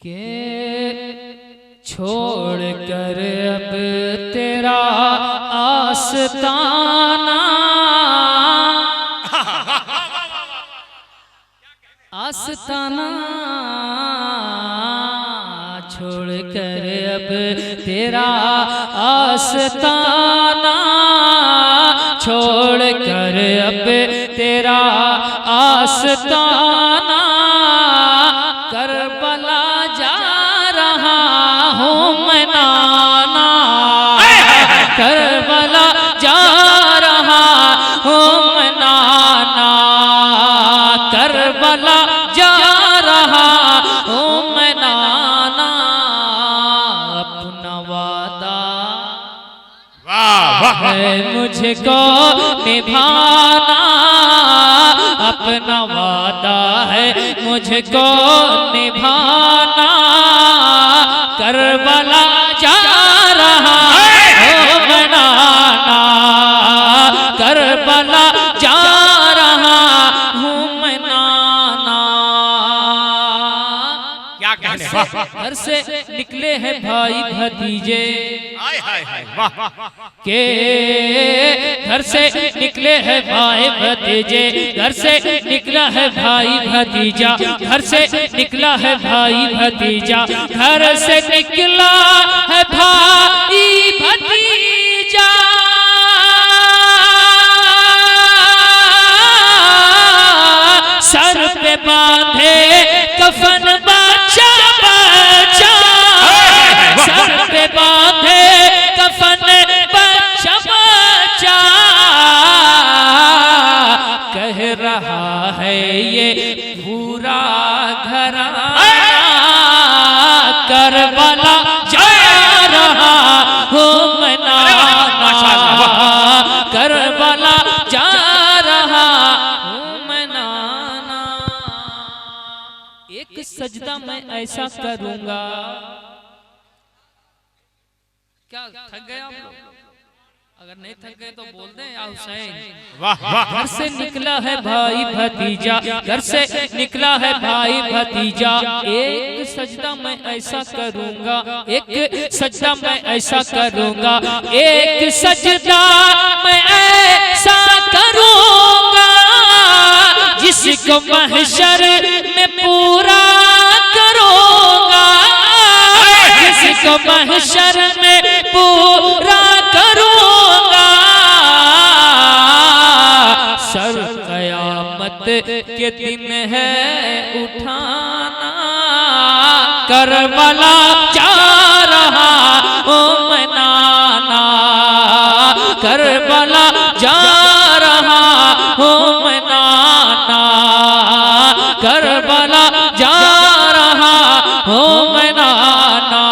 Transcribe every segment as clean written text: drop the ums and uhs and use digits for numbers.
के छोड़ कर अब तेरा आस्ताना, आस्ताना छोड़ कर अब तेरा आस्ताना, छोड़ कर अब तेरा आस्ताना, करबला जा रहा हूँ मैं नाना, करबला जा रहा हूँ मैं नाना, करबला जा रहा हूँ मैं नाना, अपना वादा है मुझको निभाना, अपना वादा है मुझको निभाना, करबला जा रहा हूँ मैं नाना, करबला जा रहा हूँ मैं नाना। क्या कहने, घर से निकले हैं भाई भतीजे के, घर से निकले हैं भाई भतीजे, घर से निकला है भाई भतीजा, घर से निकला है भाई भतीजा, घर से निकला है भाई भतीजा, सर पे बांधे कफन बचा बचा, सर पे बांधे कफन बचा बचा, कह रहा है ये पूरा घराना, करबला जा रहा हूँ मैं नाना, करबला जा रहा हूँ मैं नाना। एक सजदा मैं ऐसा करूंगा, क्या थक गए आप लोग? अगर नहीं थक गए तो बोल दें या हुसैन। घर से निकला है भाई भतीजा, घर से निकला है भाई भतीजा, एक सजदा मैं ऐसा करूंगा, एक सजदा मैं ऐसा करूंगा, एक सजदा मैं ऐसा करूंगा, जिसको महशर में पूरा करूंगा, जिसको महशर में पूरा करूंगा, सर कयामत के दिन है उठाना, करबला जा रहा हूँ मैं नाना, करबला जा रहा हूँ मैं नाना, करबला जा रहा हूँ मैं नाना।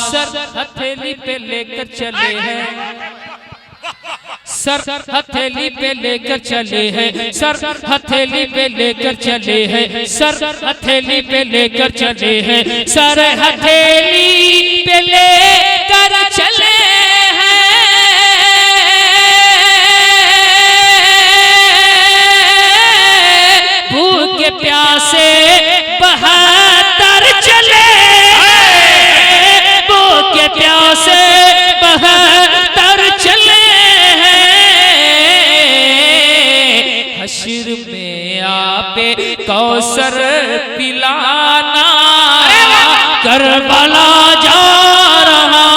सर हथेली पे लेकर चले हैं, सर हथेली पे लेकर चले हैं, सर हथेली पे लेकर चले हैं, सर हथेली पे लेकर चले हैं, सर हथेली पे लेकर चले हैं, भूखे प्यासे बहत्तर चले, भूखे प्यासे बहत्तर चले, हश्र में आपे कौसर पिलाना, करबला जा रहा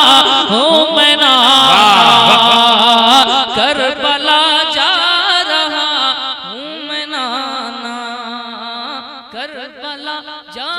हूँ मैं नाना, करबला जा रहा हूँ मैं नाना, करबला जा